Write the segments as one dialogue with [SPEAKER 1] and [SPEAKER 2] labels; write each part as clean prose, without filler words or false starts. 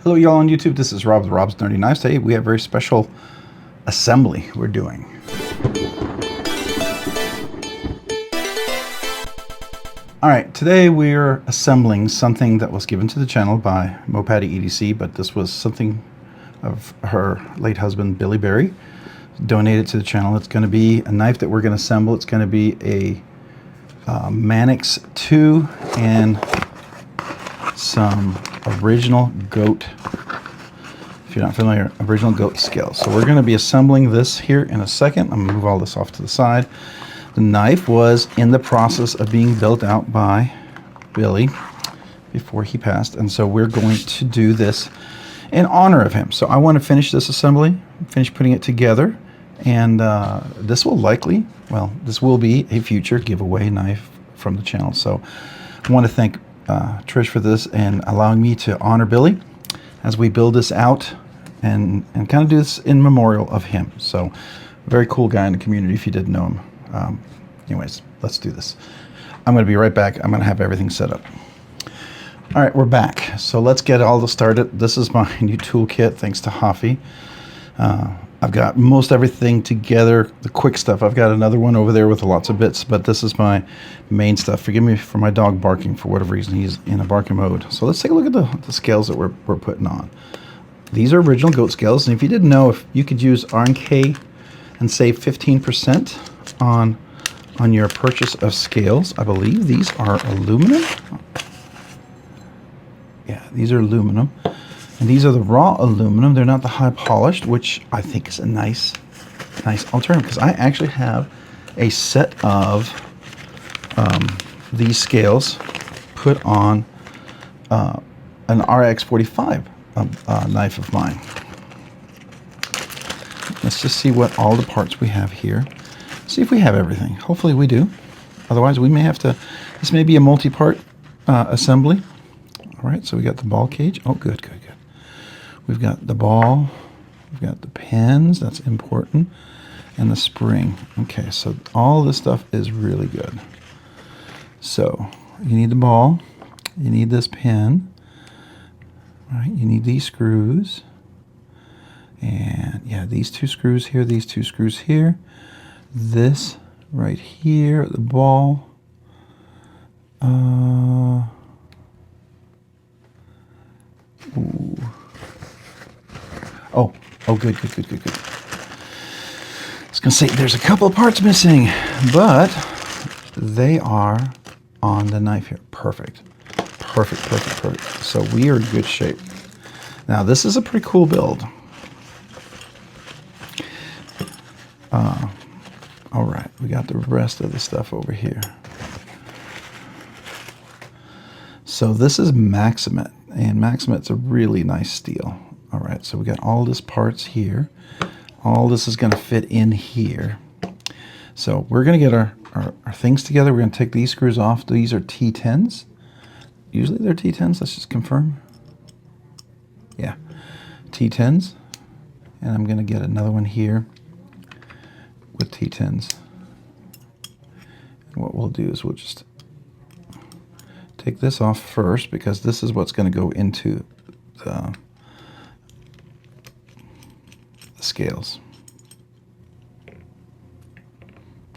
[SPEAKER 1] Hello y'all on YouTube, this is Rob with Rob's Nerdy Knives. Today we have a very special assembly we're doing. Alright, today we're assembling something that was given to the channel by Mopatty EDC, but this was something of her late husband Billy Berry donated to the channel. It's going to be a knife that we're going to assemble. It's going to be a Manix 2 and some original Goat, if you're not familiar, original Goat scales. So we're going to be assembling this here in a second. I'm going to move all this off to the side. The knife was in the process of being built out by Billy before he passed, and so we're going to do this in honor of him. So I want to finish this assembly, finish putting it together, and this will likely, well, this will be a future giveaway knife from the channel. So I want to thank Trish for this and allowing me to honor Billy as we build this out and kind of do this in memorial of him. So very cool guy in the community if you didn't know him. Anyways, let's do this. I'm going to be right back. I'm going to have everything set up. All right, we're back. So let's get all this started. This is my new toolkit thanks to Hoffy. I've got most everything together, the quick stuff. I've got another one over there with lots of bits, but this is my main stuff. Forgive me for my dog barking for whatever reason. He's in a barking mode. So let's take a look at the scales that we're putting on. These are original Goat scales, and if you didn't know, if you could use RNK and save 15% on your purchase of scales. I believe these are aluminum. Yeah, these are aluminum. And these are the raw aluminum. They're not the high polished, which I think is a nice alternative, because I actually have a set of these scales put on an RX-45 knife of mine. Let's just see what all the parts we have here. See if we have everything. Hopefully we do. Otherwise we may have to, this may be a multi-part assembly. All right, so we got the ball cage. Oh, good. We've got the ball, we've got the pins, that's important, and the spring. Okay, so all this stuff is really good. So you need the ball, you need this pin, right? You need these screws, and yeah, these two screws here, these two screws here, this right here, the ball. Ooh. Oh, good. I was going to say, there's a couple of parts missing, but they are on the knife here. Perfect. So we are in good shape. Now, this is a pretty cool build. All right, we got the rest of the stuff over here. So this is Maxamet, and Maxamet's a really nice steel. All right, so we got all this parts here. All this is going to fit in here. So we're going to get our things together. We're going to take these screws off. These are T10s. Usually they're T10s. Let's just confirm. Yeah, T10s. And I'm going to get another one here with T10s. And what we'll do is we'll just take this off first, because this is what's going to go into the scales.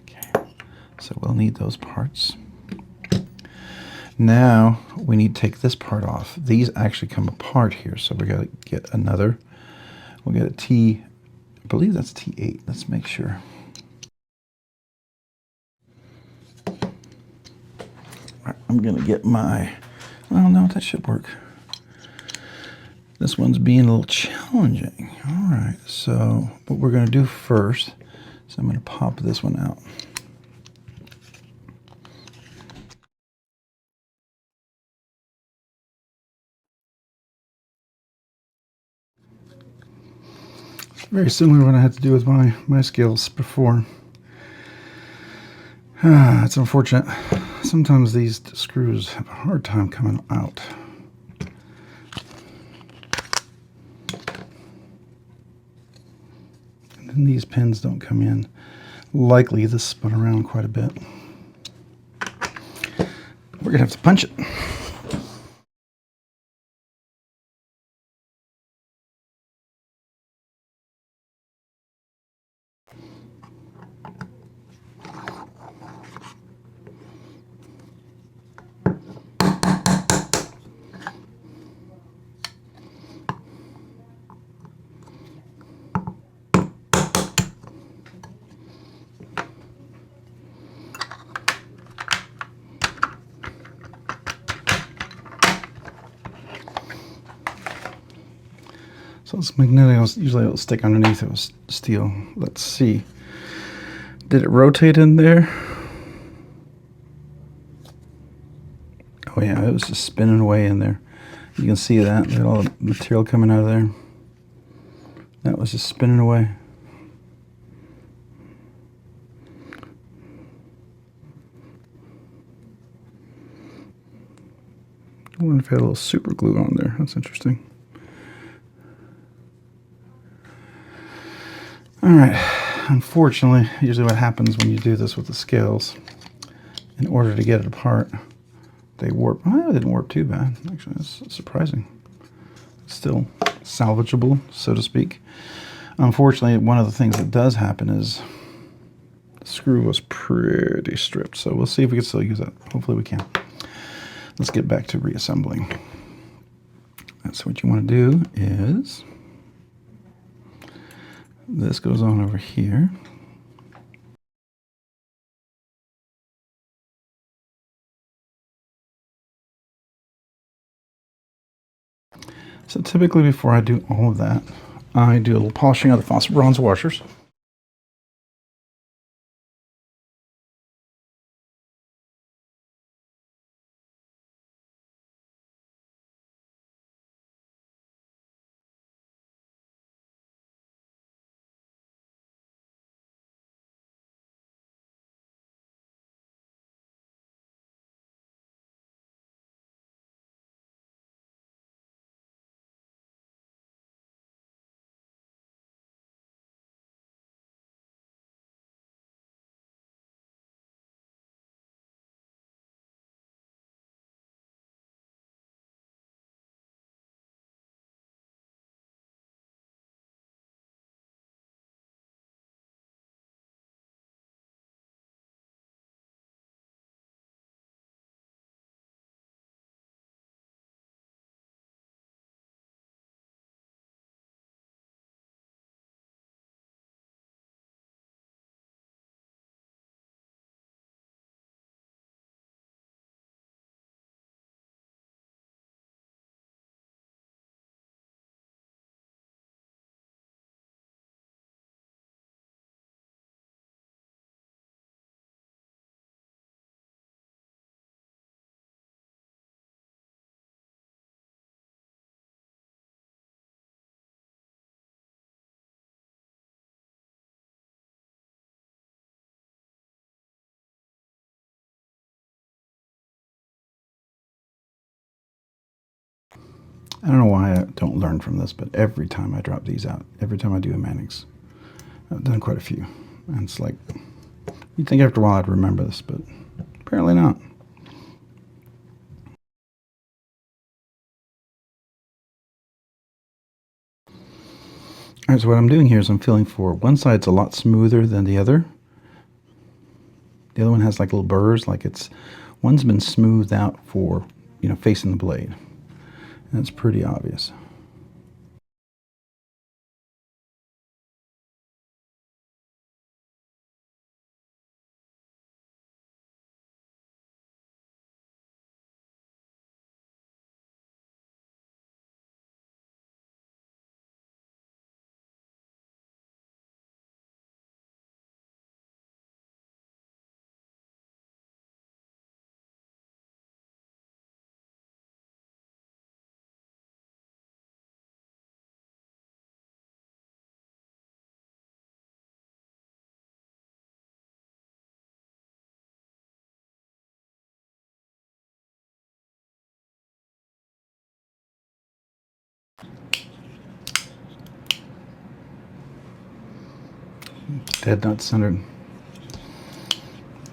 [SPEAKER 1] Okay, so we'll need those parts. Now we need to take this part off. These actually come apart here, so we got to get another. We'll get a T, I believe that's T8. Let's make sure. I'm going to get my, well, no, that should work. This one's being a little challenging. All right, so what we're going to do first is I'm going to pop this one out. Very similar to what I had to do with my scales before. It's unfortunate. Sometimes these screws have a hard time coming out. And then these pins don't come in. Likely this spun around quite a bit. We're gonna have to punch it. So it's magnetic. Usually it'll stick underneath. It was steel. Let's see. Did it rotate in there? Oh yeah, it was just spinning away in there. You can see that. There's all the material coming out of there. That was just spinning away. I wonder if it had a little super glue on there. That's interesting. Alright, unfortunately, usually what happens when you do this with the scales, in order to get it apart, they warp. Well, it didn't warp too bad. Actually, it's surprising. It's still salvageable, so to speak. Unfortunately, one of the things that does happen is the screw was pretty stripped, so we'll see if we can still use that. Hopefully we can. Let's get back to reassembling. That's what you want to do is, this goes on over here. So typically before I do all of that, I do a little polishing of the faucet bronze washers. I don't know why I don't learn from this, but every time I drop these out, every time I do a Manix, I've done quite a few. And it's like, you'd think after a while I'd remember this, but apparently not. Alright, so what I'm doing here is I'm feeling for one side's a lot smoother than the other. The other one has like little burrs, like one's been smoothed out for, facing the blade. And it's pretty obvious. Dead nut centered.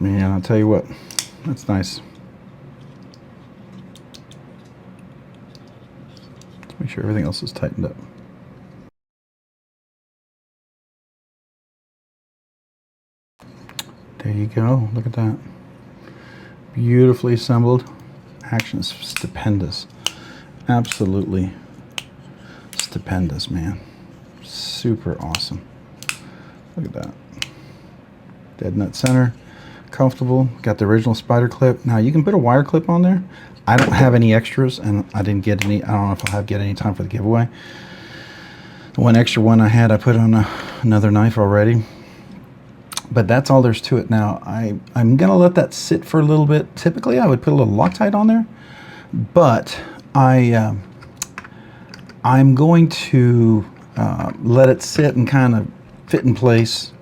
[SPEAKER 1] Man, I'll tell you what, that's nice. Let's make sure everything else is tightened up. There you go, look at that. Beautifully assembled. Action is stupendous. Absolutely stupendous, man. Super awesome. Look at that. Dead nut center. Comfortable. Got the original spider clip. Now you can put a wire clip on there. I don't have any extras, and I didn't get any. I don't know if I'll get any time for the giveaway. The one extra one I had, I put on another knife already. But that's all there's to it now. I'm gonna let that sit for a little bit. Typically I would put a little Loctite on there, but I'm going to let it sit and kind of fit in place,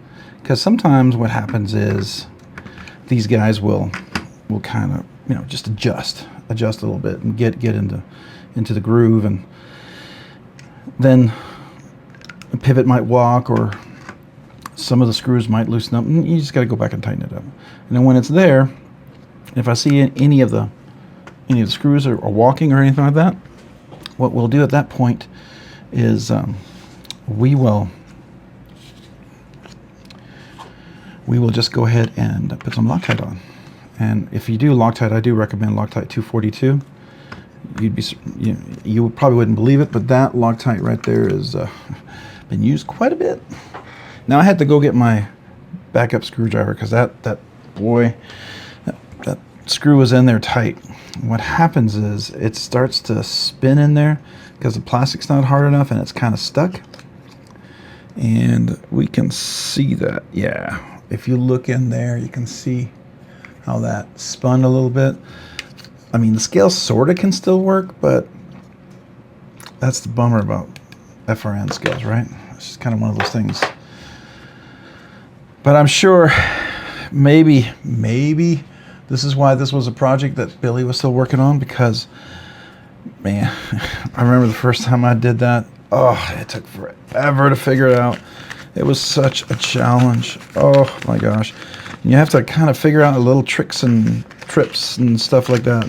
[SPEAKER 1] because sometimes what happens is these guys will kind of, you know, just adjust a little bit and get into the groove, and then the pivot might walk, or some of the screws might loosen up, and you just got to go back and tighten it up. And then when it's there, if I see any of the screws are walking or anything like that, what we'll do at that point is we will just go ahead and put some Loctite on. And if you do Loctite, I do recommend Loctite 242. You probably wouldn't believe it, but that Loctite right there is been used quite a bit. Now I had to go get my backup screwdriver, because that screw was in there tight. What happens is it starts to spin in there because the plastic's not hard enough and it's kind of stuck. And we can see that, yeah. If you look in there, you can see how that spun a little bit. I mean, the scale sort of can still work, but that's the bummer about FRN scales, right? It's just kind of one of those things. But I'm sure maybe this is why this was a project that Billy was still working on, because, man, I remember the first time I did that, oh, it took forever to figure it out. It was such a challenge. Oh my gosh. And you have to kind of figure out little tricks and trips and stuff like that.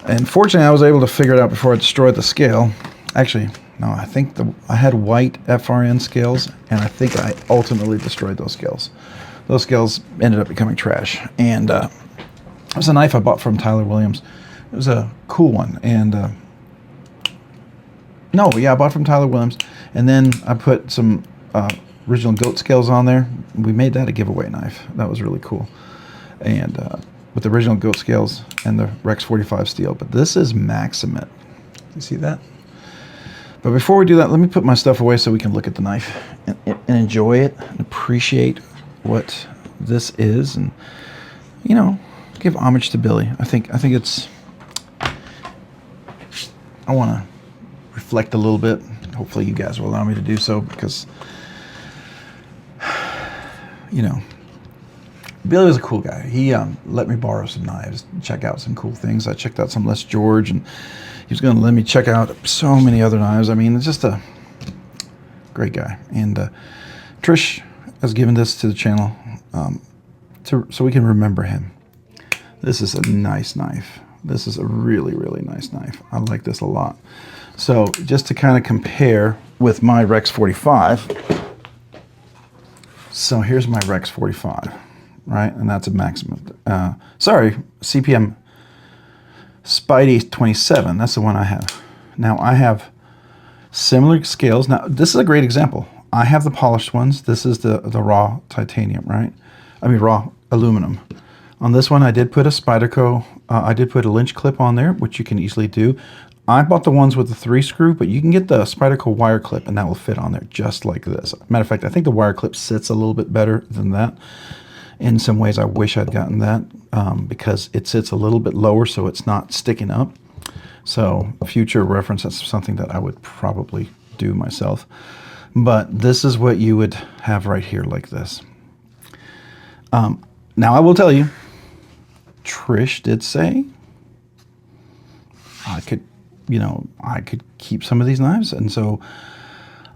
[SPEAKER 1] And fortunately, I was able to figure it out before I destroyed the scale. Actually, no, I think I had white FRN scales, and I think I ultimately destroyed those scales. Those scales ended up becoming trash. And it was a knife I bought from Tyler Williams. It was a cool one. And no, yeah, I bought from Tyler Williams. And then I put some original goat scales on there. We made that a giveaway knife. That was really cool. And with the original goat scales and the Rex 45 steel. But this is Maxamet. You see that? But before we do that, let me put my stuff away so we can look at the knife and enjoy it and appreciate what this is, and, you know, give homage to Billy. I think it's, I want to reflect a little bit. Hopefully you guys will allow me to do so, because, you know, Billy was a cool guy. He let me borrow some knives, check out some cool things. I checked out some Les George, and he was going to let me check out so many other knives. I mean, it's just a great guy. And Trish has given this to the channel so we can remember him. This is a nice knife. This is a really, really nice knife. I like this a lot. So just to kind of compare with my Rex 45. So here's my Rex 45, right? And that's a Maxamet. Sorry, CPM Spidey 27. That's the one I have. Now I have similar scales. Now this is a great example. I have the polished ones. This is the raw titanium, right? I mean raw aluminum. On this one I did put a Spyderco, I did put a Lynch clip on there, which you can easily do. I bought the ones with the 3 screw, but you can get the Spyderco wire clip and that will fit on there just like this. Matter of fact, I think the wire clip sits a little bit better than that. In some ways I wish I'd gotten that because it sits a little bit lower so it's not sticking up. So future reference, that's something that I would probably do myself. But this is what you would have right here like this. Now I will tell you, Trish did say I could, you know, I could keep some of these knives. And so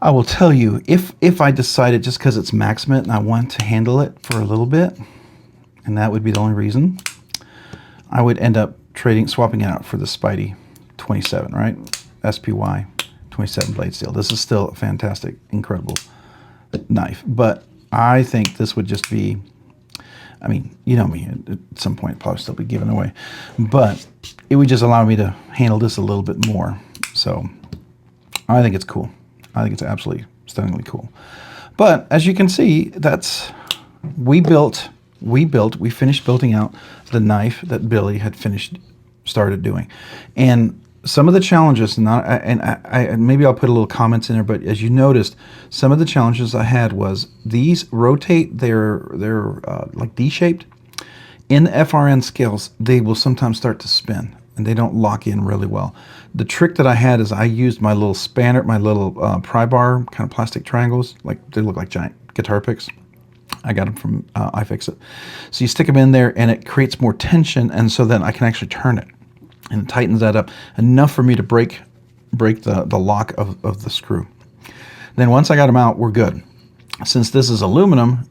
[SPEAKER 1] I will tell you, if I decided just because it's Maxamet and I want to handle it for a little bit, and that would be the only reason, I would end up swapping it out for the Spidey 27, right? SPY 27 blade steel. This is still a fantastic, incredible knife, but I think this would just be, I mean, you know me, at some point probably still be given away, but it would just allow me to handle this a little bit more. So I think it's cool. I think it's absolutely stunningly cool. But as you can see, that's, we finished building out the knife that Billy had started doing. And some of the challenges, and maybe I'll put a little comments in there, but as you noticed, some of the challenges I had was these rotate, they're like D-shaped. In FRN scales, they will sometimes start to spin, and they don't lock in really well. The trick that I had is I used my little spanner, my little pry bar, kind of plastic triangles, like they look like giant guitar picks. I got them from iFixit. So you stick them in there, and it creates more tension, and so then I can actually turn it. And it tightens that up enough for me to break the lock of the screw. Then once I got them out, we're good. Since this is aluminum,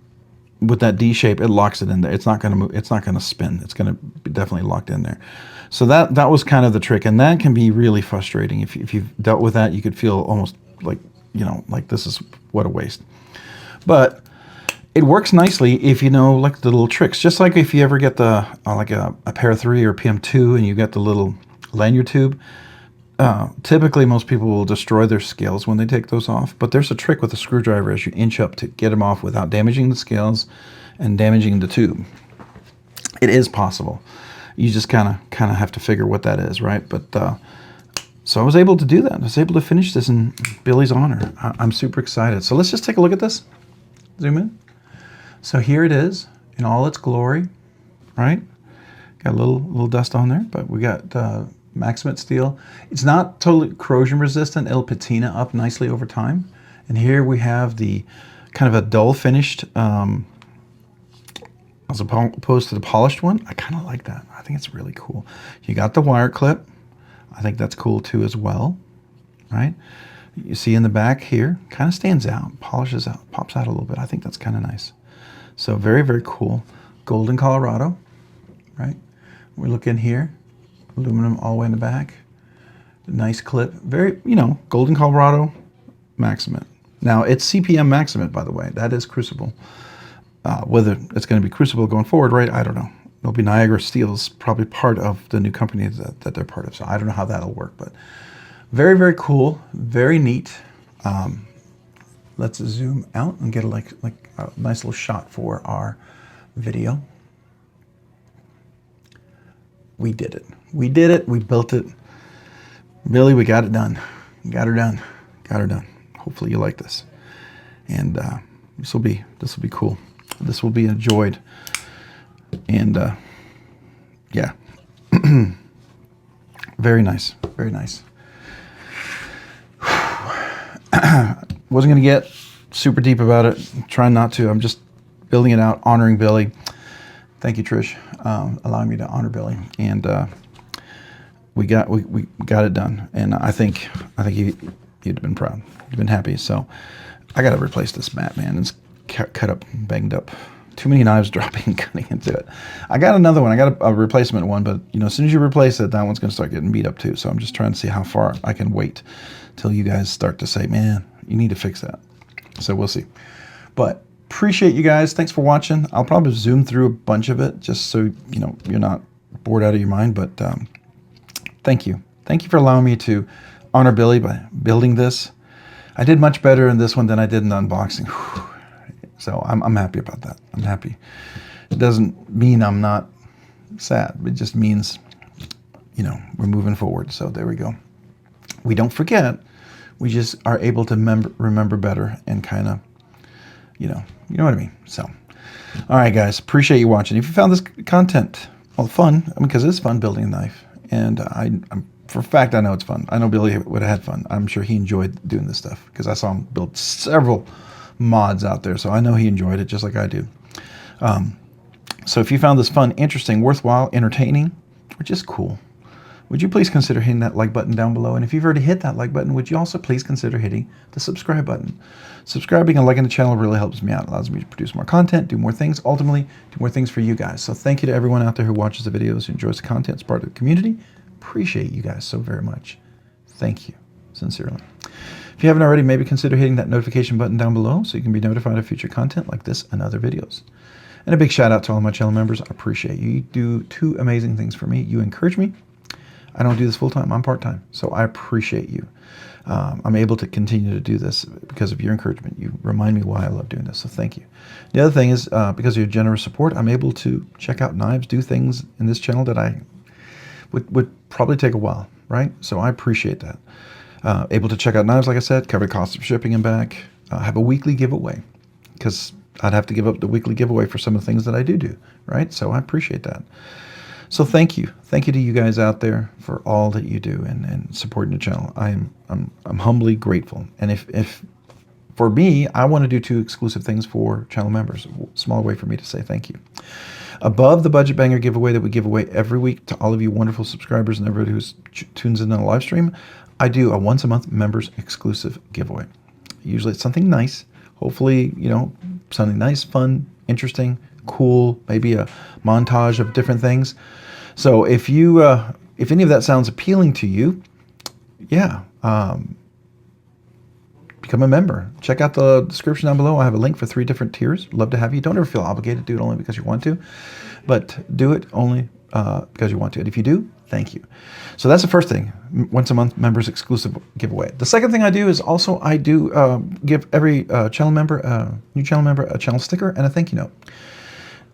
[SPEAKER 1] with that D shape, it locks it in there. It's not going to move. It's not going to spin. It's going to be definitely locked in there. So that was kind of the trick, and that can be really frustrating. If you've dealt with that, you could feel almost like, you know, like this is what a waste. But it works nicely if you know like the little tricks. Just like if you ever get the like a Para 3 or PM2 and you get the little lanyard tube. Typically most people will destroy their scales when they take those off, but there's a trick with a screwdriver as you inch up to get them off without damaging the scales and damaging the tube. It is possible. You just kind of have to figure what that is, right? But so I was able to do that. I was able to finish this in Billy's honor. I'm super excited. So let's just take a look at this. Zoom in. So here it is in all its glory, right? Got a little dust on there, but we got Maxamet steel. It's not totally corrosion resistant. It'll patina up nicely over time. And here we have the kind of a dull finished as opposed to the polished one. I kind of like that. I think it's really cool. You got the wire clip. I think that's cool too as well, right? You see in the back here, kind of stands out, polishes out, pops out a little bit. I think that's kind of nice. So very, very cool. Golden Colorado, right? We look in here, aluminum all the way in the back. Nice clip. Very, you know, Golden Colorado Maxamet. Now, it's CPM Maxamet, by the way. That is Crucible. Whether it's going to be Crucible going forward, right? I don't know. It'll be Niagara Steel's probably part of the new company that they're part of. So I don't know how that'll work, but very, very cool. Very neat. Let's zoom out and get like a nice little shot for our video. We did it. We did it. We built it. Billy, we got it done. Got her done. Got her done. Hopefully you like this. And this will be cool. This will be enjoyed. And yeah. Very nice. Very nice. Wasn't going to get super deep about it. Trying not to. I'm just building it out, honoring Billy. Thank you, Trish, allowing me to honor Billy. And we got it done. And I think you'd have been proud. You'd been happy. So I got to replace this mat, man. It's cut up, banged up. Too many knives dropping and cutting into it. I got another one. I got a replacement one, but you know, as soon as you replace it, that one's going to start getting beat up too. So I'm just trying to see how far I can wait till you guys start to say, man, you need to fix that. So we'll see. But appreciate you guys. Thanks for watching. I'll probably zoom through a bunch of it just so you know you're not bored out of your mind. But thank you. Thank you for allowing me to honor Billy by building this. I did much better in this one than I did in the unboxing. Whew. So I'm happy about that. I'm happy. It doesn't mean I'm not sad. It just means, you know, we're moving forward. So there we go. We don't forget. We just are able to remember better and kind of, you know what I mean. So, all right, guys, appreciate you watching. If you found this content, well, fun, I mean, because it's fun building a knife. And I'm for a fact, I know it's fun. I know Billy would have had fun. I'm sure he enjoyed doing this stuff because I saw him build several mods out there. So I know he enjoyed it just like I do. So if you found this fun, interesting, worthwhile, entertaining, or just cool, would you please consider hitting that like button down below? And if you've already hit that like button, would you also please consider hitting the subscribe button? Subscribing and liking the channel really helps me out. It allows me to produce more content, do more things, ultimately do more things for you guys. So thank you to everyone out there who watches the videos, who enjoys the content, is part of the community. Appreciate you guys so very much. Thank you, sincerely. If you haven't already, maybe consider hitting that notification button down below so you can be notified of future content like this and other videos. And a big shout out to all my channel members. I appreciate you. You do two amazing things for me. You encourage me. I don't do this full time. I'm part time. So I appreciate you. I'm able to continue to do this because of your encouragement. You remind me why I love doing this. So thank you. The other thing is because of your generous support, I'm able to check out knives, do things in this channel that I would probably take a while, right? So I appreciate that. Able to check out knives, like I said, cover the cost of shipping and back. Have a weekly giveaway, because I'd have to give up the weekly giveaway for some of the things that I do, right? So I appreciate that. So thank you. Thank you to you guys out there for all that you do and supporting the channel. I'm humbly grateful. And if for me, I want to do 2 exclusive things for channel members. A small way for me to say thank you. Above the Budget Banger giveaway that we give away every week to all of you wonderful subscribers and everybody who tunes in on the live stream, I do a once a month members exclusive giveaway. Usually it's something nice. Hopefully, you know, something nice, fun, interesting, cool, maybe a montage of different things. So if you, if any of that sounds appealing to you, yeah, become a member. Check out the description down below. I have a link for 3 different tiers. Love to have you. Don't ever feel obligated. Do it only because you want to, but do it only because you want to. And if you do, thank you. So that's the first thing. Once a month members exclusive giveaway. The second thing I do is also I do give every channel member, new channel member, a channel sticker and a thank you note.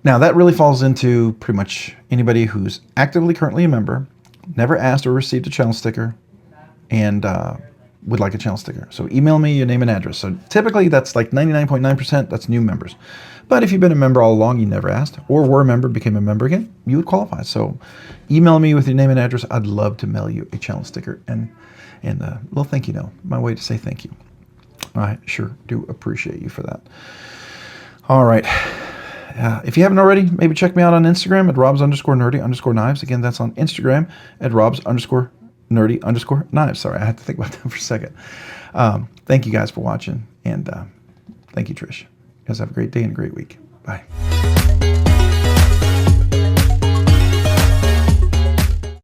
[SPEAKER 1] Now that really falls into pretty much anybody who's actively currently a member, never asked or received a channel sticker, and would like a channel sticker. So email me your name and address. So typically that's like 99.9%, that's new members. But if you've been a member all along, you never asked, or were a member, became a member again, you would qualify. So email me with your name and address. I'd love to mail you a channel sticker and a little thank you note. My way to say thank you. I sure do appreciate you for that. All right. If you haven't already, maybe check me out on Instagram at robs_nerdy_knives. Again, that's on Instagram at robs_nerdy_knives. Sorry, I had to think about that for a second. Thank you guys for watching, and thank you, Trish. You guys have a great day and a great week. Bye.